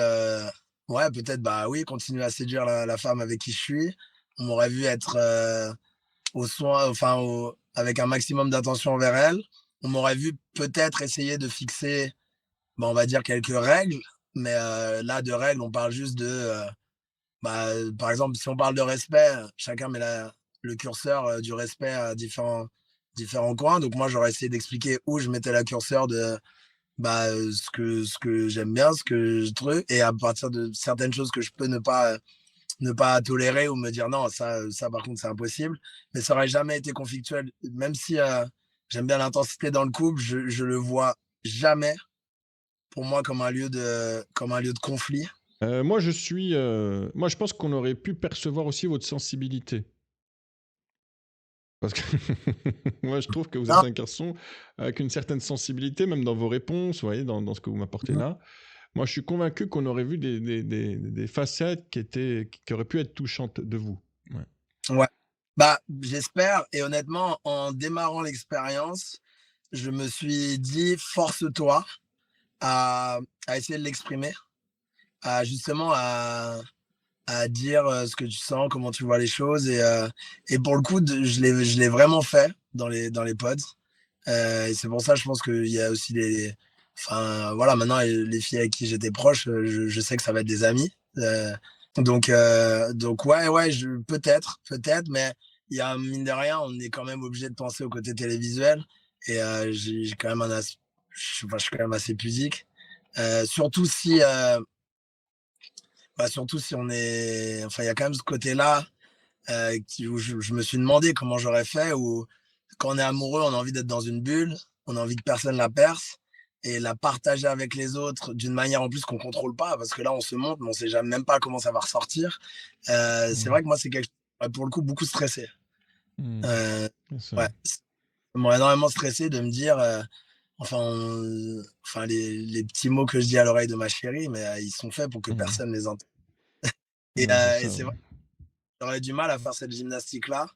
ouais, peut-être, bah, oui, continuer à séduire la femme avec qui je suis. On m'aurait vu être, au soin, enfin, avec un maximum d'attention envers elle. On m'aurait vu peut-être essayer de fixer, bah, on va dire quelques règles, mais là, de règles, on parle juste de, bah, par exemple, si on parle de respect, chacun met le curseur du respect à différents coins. Donc moi, j'aurais essayé d'expliquer où je mettais la curseur de, bah, ce que j'aime bien, ce que je trouve, et à partir de certaines choses que je peux ne pas tolérer ou me dire non, ça par contre, c'est impossible. Mais ça aurait jamais été conflictuel. Même si j'aime bien l'intensité dans le couple, je le vois jamais pour moi comme un lieu de conflit. Moi, je pense qu'on aurait pu percevoir aussi votre sensibilité. Parce que moi, je trouve que vous êtes Non, un garçon avec une certaine sensibilité, même dans vos réponses, vous voyez, dans ce que vous m'apportez mhm, là. Moi, je suis convaincu qu'on aurait vu des facettes qui auraient pu être touchantes de vous. Ouais. ouais. Bah, j'espère, et honnêtement, en démarrant l'expérience, je me suis dit force-toi à essayer de l'exprimer, à justement à dire ce que tu sens, comment tu vois les choses. Et pour le coup, je l'ai vraiment fait dans les pods. Et c'est pour ça, je pense qu'il y a aussi des. Enfin, voilà, maintenant, les filles avec qui j'étais proche, je sais que ça va être des amis. Donc ouais, ouais, peut-être, mais il y a, mine de rien, on est quand même obligé de penser au côté télévisuel. Et j'ai quand même enfin, je suis quand même assez pudique. Surtout si. Bah, surtout si on est, enfin, il y a quand même ce côté-là, où je me suis demandé comment j'aurais fait, où quand on est amoureux, on a envie d'être dans une bulle, on a envie que personne la perce et la partager avec les autres d'une manière en plus qu'on contrôle pas, parce que là, on se montre, mais on sait jamais même pas comment ça va ressortir. C'est Mmh. vrai que moi, c'est quelque chose qui m'a, pour le coup, beaucoup stressé. Mmh. Heu, Bien sûr. ouais, ça m'a énormément stressé de me dire, enfin, enfin les petits mots que je dis à l'oreille de ma chérie, mais ils sont faits pour que Mmh. personne les entende. Et Ouais, c'est et ça, c'est ouais. vrai. J'aurais du mal à faire cette gymnastique-là.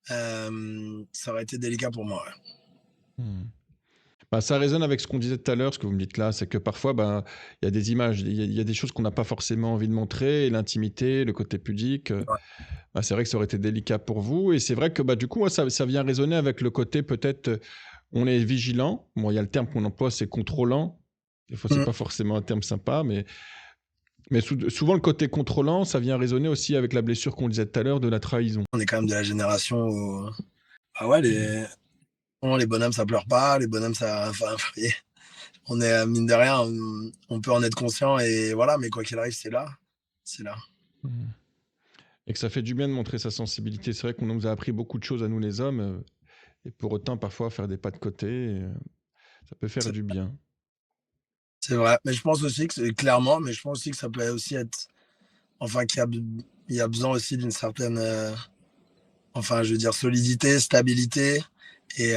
Ça aurait été délicat pour moi, ouais. Mmh. Bah, ça résonne avec ce qu'on disait tout à l'heure, ce que vous me dites là, c'est que parfois, ben, il y a des images, il y a des choses qu'on n'a pas forcément envie de montrer, et l'intimité, le côté pudique, Ouais. bah, c'est vrai que ça aurait été délicat pour vous. Et c'est vrai que bah, du coup, moi, ça vient résonner avec le côté peut-être, on est vigilant. Bon, il y a le terme qu'on emploie, c'est contrôlant. Des fois, c'est Mmh. pas forcément un terme sympa, mais souvent le côté contrôlant, ça vient résonner aussi avec la blessure qu'on disait tout à l'heure de la trahison. On est quand même de la génération où, ah ouais, Mm. les bonhommes, ça pleure pas, les bonhommes, ça, enfin, vous voyez, on est, mine de rien, on peut en être conscient et voilà, mais quoi qu'il arrive, c'est là. C'est là. Mm. Et que ça fait du bien de montrer sa sensibilité. C'est vrai qu'on nous a appris beaucoup de choses à nous les hommes, et pour autant, parfois, faire des pas de côté, ça peut faire C'est du bien. c'est vrai. Mais je pense aussi que c'est clairement, mais je pense aussi que ça peut aussi être, enfin, il y a besoin aussi d'une certaine, enfin, je veux dire, solidité, stabilité et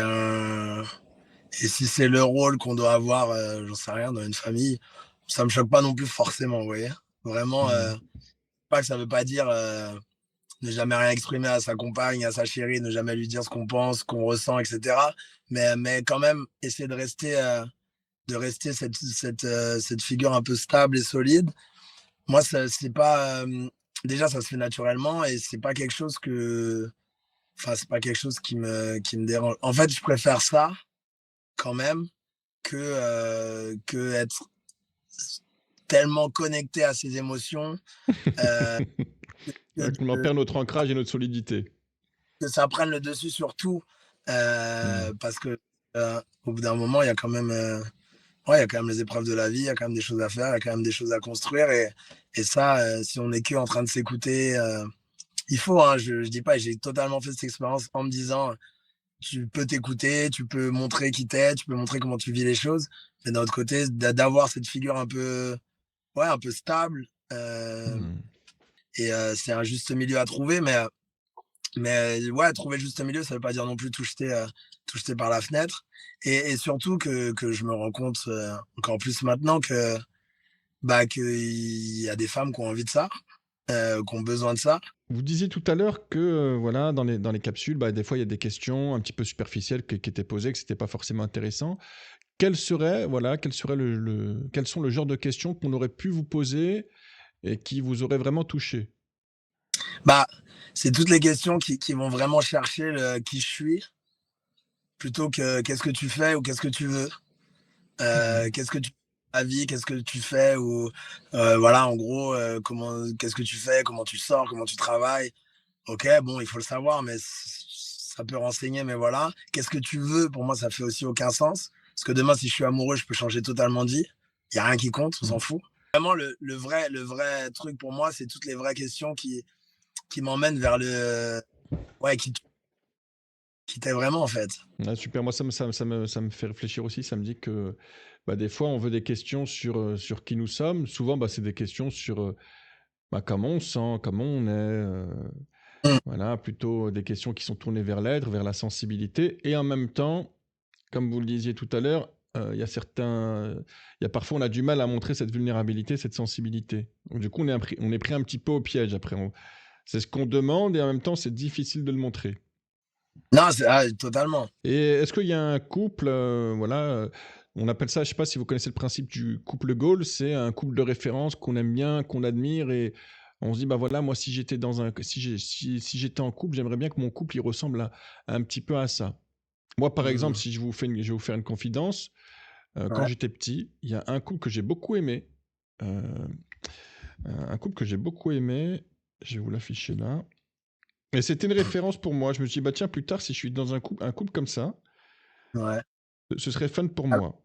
et si c'est le rôle qu'on doit avoir, j'en sais rien, dans une famille, ça me choque pas non plus forcément, vous voyez? Vraiment, Mm. pas que ça veut pas dire, ne jamais rien exprimer à sa compagne, à sa chérie, ne jamais lui dire ce qu'on pense, ce qu'on ressent et cetera. Mais quand même essayer de rester cette figure un peu stable et solide. Moi, ça c'est pas, déjà ça se fait naturellement et c'est pas quelque chose que, enfin, c'est pas quelque chose qui me dérange. En fait, je préfère ça quand même que être tellement connecté à ses émotions. Heu, Ouais, qu'on en perd notre ancrage et notre solidité. que ça prenne le dessus sur tout. Mmh. Parce que au bout d'un moment, il y a quand même, ouais, il y a quand même les épreuves de la vie, il y a quand même des choses à faire, il y a quand même des choses à construire. Et ça, si on n'est que en train de s'écouter, il faut, hein, je dis pas, j'ai totalement fait cette expérience en me disant, tu peux t'écouter, tu peux montrer qui t'es, tu peux montrer comment tu vis les choses. Mais d'un autre côté, d'avoir cette figure un peu, ouais, un peu stable. Mmh. Et c'est un juste milieu à trouver. Mais ouais, trouver le juste milieu, ça veut pas dire non plus tout jeter par la fenêtre. Et surtout que je me rends compte encore plus maintenant que bah qu'il y a des femmes qui ont envie de ça, qui ont besoin de ça. Vous disiez tout à l'heure que, voilà, dans les capsules, bah, des fois, il y a des questions un petit peu superficielles qui étaient posées, que c'était pas forcément intéressant. Quels sont le genre de questions qu'on aurait pu vous poser et qui vous auraient vraiment touché? Bah, c'est toutes les questions qui vont vraiment chercher le qui je suis, plutôt que qu'est-ce que tu fais ou qu'est-ce que tu veux. Mmh. Qu'est-ce que tu ta vie, qu'est-ce que tu fais ou voilà, en gros, qu'est-ce que tu fais, comment tu sors, comment tu travailles. OK, bon, il faut le savoir, mais ça peut renseigner, mais voilà. Qu'est-ce que tu veux? Pour moi, ça fait aussi aucun sens. Parce que demain, si je suis amoureux, je peux changer totalement de vie. Il y a rien qui compte, on s'en Mmh. fout. Vraiment, le vrai truc pour moi, c'est toutes les vraies questions qui m'emmènent vers le ouais, qui t'est vraiment, en fait. Ah super, moi ça me fait réfléchir aussi, ça me dit que, bah, des fois on veut des questions sur qui nous sommes. Souvent, bah, c'est des questions sur, bah, comment on se sent, comment on est, Mmh. voilà, plutôt des questions qui sont tournées vers l'être, vers la sensibilité et en même temps, comme vous le disiez tout à l'heure, il y a parfois on a du mal à montrer cette vulnérabilité, cette sensibilité. Donc du coup, on est pris un petit peu au piège après. C'est ce qu'on demande et en même temps, c'est difficile de le montrer. Non, c'est totalement. Et est-ce qu'il y a un couple, voilà, on appelle ça, je sais pas si vous connaissez le principe du couple goal, c'est un couple de référence qu'on aime bien, qu'on admire et on se dit: «Bah, voilà, moi, si j'étais en couple, j'aimerais bien que mon couple, il ressemble à un petit peu à ça». Moi, par exemple, Mmh. si je vais vous faire une confidence, quand Ouais. j'étais petit, il y a un couple que j'ai beaucoup aimé, heu, un couple que j'ai beaucoup aimé, je vais vous l'afficher là et c'était une référence pour moi. Je me suis dit: «Bah, tiens, plus tard, si je suis dans un couple comme ça, Ouais. ce serait fun pour Ah, moi».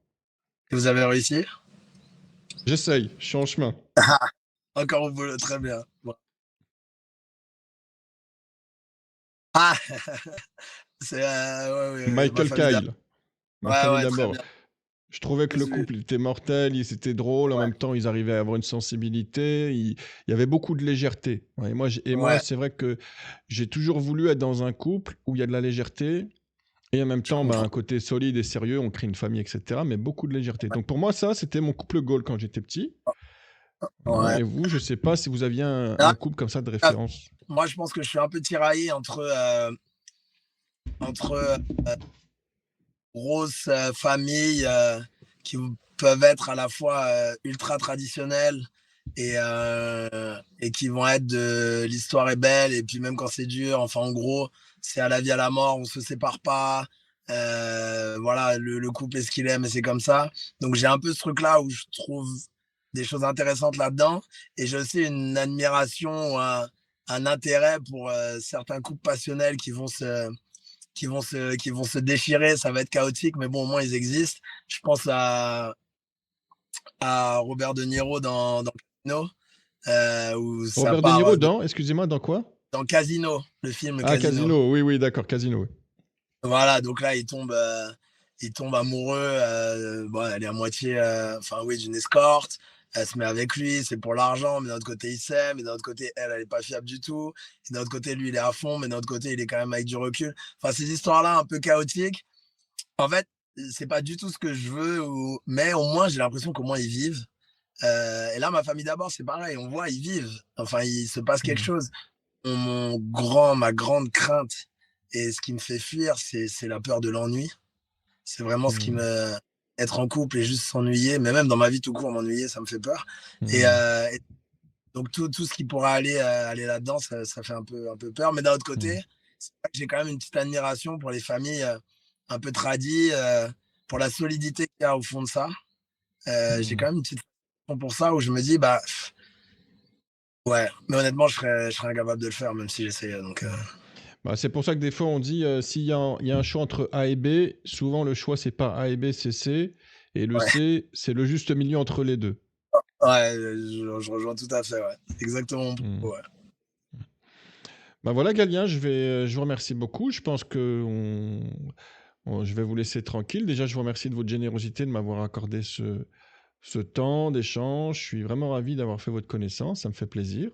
et vous avez réussi? J'essaye, je suis en chemin. Encore au boulot, très bien. Bon. Ah! C'est, ouais, ouais, ma Michael famille d'a Kyle, ma ouais, famille ouais, très d'abord. bien. Je trouvais que le Je couple était mortel, ils étaient drôles, en Ouais, même temps, ils arrivaient à avoir une sensibilité, il y avait beaucoup de légèreté. Ouais, et moi, ouais, c'est vrai que j'ai toujours voulu être dans un couple où il y a de la légèreté et en même je temps, ben, comprends. un côté solide et sérieux, on crée une famille et cetera, mais beaucoup de légèreté. Donc pour moi, ça, c'était mon couple goal quand j'étais petit. Voilà Ouais. et vous, je sais pas si vous aviez Là, un couple comme ça de là, référence? moi, je pense que je suis un peu tiraillé entre grosses familles qui peuvent être à la fois ultra traditionnelles et qui vont être de l'histoire est belle et puis même quand c'est dur, enfin en gros, c'est à la vie à la mort, on se sépare pas. Voilà, le couple est ce qu'il est, mais c'est comme ça. Donc j'ai un peu ce truc-là où je trouve des choses intéressantes là-dedans et j'ai aussi une admiration ou un intérêt pour certains couples passionnels qui vont se déchirer, ça va être chaotique, mais bon, au moins ils existent. Je pense à Robert De Niro dans Casino, où ça Robert De part Niro dans excusez-moi, dans quoi? dans Casino, le film Ah Casino. Casino, oui, oui, d'accord, Casino, oui. Voilà, donc là, il tombe amoureux, bon, elle est à moitié, enfin oui, d'une escorte. Elle se met avec lui, c'est pour l'argent, mais d'un autre côté, il s'aime, mais d'un autre côté, elle est pas fiable du tout. Et d'un autre côté, lui, il est à fond, mais d'un autre côté, il est quand même avec du recul. Enfin, ces histoires-là un peu chaotiques, en fait, c'est pas du tout ce que je veux, mais au moins, j'ai l'impression qu'au moins ils vivent. Et là, ma famille d'abord, c'est pareil, on voit, ils vivent. Enfin, il se passe quelque Mmh. chose. Ma grande crainte et ce qui me fait fuir, c'est la peur de l'ennui. C'est vraiment ce qui Mmh. me. Être en couple et juste s'ennuyer, mais même dans ma vie tout court, m'ennuyer, ça me fait peur. Mmh. Et donc, tout ce qui pourrait aller là-dedans, ça fait un peu peur. Mais d'un autre Mmh. côté, c'est vrai que j'ai quand même une petite admiration pour les familles un peu tradies, pour la solidité qu'il y a au fond de ça. J'ai Mmh. quand même une petite admiration pour ça où je me dis, bah, Ouais, mais honnêtement, je serais incapable de le faire, même si j'essayais. Donc, Bah, c'est pour ça que des fois on dit il y a un choix entre A et B, souvent le choix c'est pas A et B, c'est C. Et le ouais, C, c'est le juste milieu entre les deux. ouais, je rejoins tout à fait. Ouais. Exactement mon Hmm. propos. Ouais. Bah voilà, Galien, je vous remercie beaucoup. Je pense que je vais vous laisser tranquille. Déjà, je vous remercie de votre générosité de m'avoir accordé ce temps d'échange. Je suis vraiment ravi d'avoir fait votre connaissance. Ça me fait plaisir.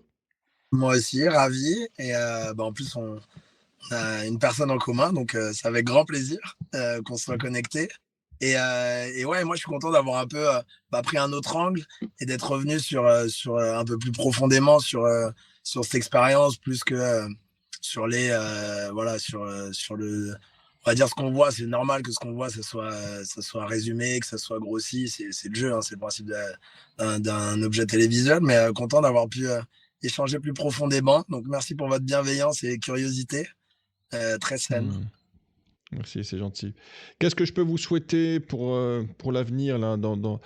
Moi aussi, ravi. Et bah, en plus, on a une personne en commun, donc c'est avec grand plaisir qu'on soit connectés. Et ouais, moi, je suis content d'avoir un peu bah, pris un autre angle et d'être revenu sur un peu plus profondément sur cette expérience, plus que sur les voilà sur le on va dire ce qu'on voit. C'est normal que ce qu'on voit ça soit résumé, que ça soit grossi. C'est le jeu, hein, c'est le principe d'un objet télévisuel. Mais content d'avoir pu échanger plus profondément. Donc merci pour votre bienveillance et curiosité très saine. Hmm. Merci, c'est gentil. Qu'est-ce que je peux vous souhaiter pour l'avenir là, dans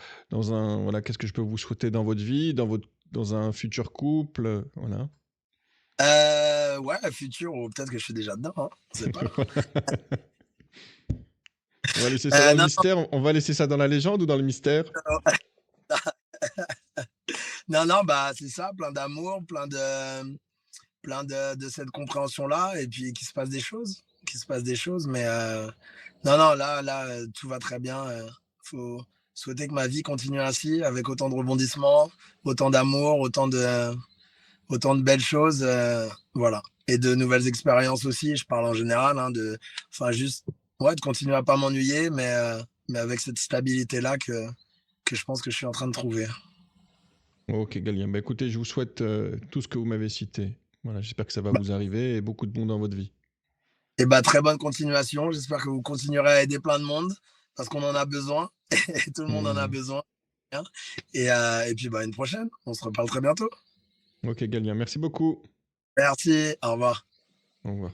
un voilà, qu'est-ce que je peux vous souhaiter dans votre vie, dans un futur couple, voilà. Ouais, futur, ou peut-être que je suis déjà dedans, hein, on sait pas. On va laisser ça dans le Non, mystère. On va laisser ça dans la légende ou dans le mystère? non, non, non, bah c'est ça, plein d'amour, plein de cette compréhension-là, et puis qu'il se passe des choses, mais non, non, là, tout va très bien. Faut souhaiter que ma vie continue ainsi, avec autant de rebondissements, autant d'amour, autant de belles choses, voilà. Et de nouvelles expériences aussi, je parle en général, hein, enfin juste, ouais, de continuer à pas m'ennuyer, mais avec cette stabilité-là que je pense que je suis en train de trouver. Ok, Galien. Bah, écoutez, je vous souhaite tout ce que vous m'avez cité. Voilà, j'espère que ça va Bah, vous arriver et beaucoup de bon dans votre vie. et bah, très bonne continuation. J'espère que vous continuerez à aider plein de monde parce qu'on en a besoin et tout le monde en a Hmm. besoin. Hein. Et puis, bah, une prochaine. On se reparle très bientôt. Ok, Galien. Merci beaucoup. Merci. Au revoir. Au revoir.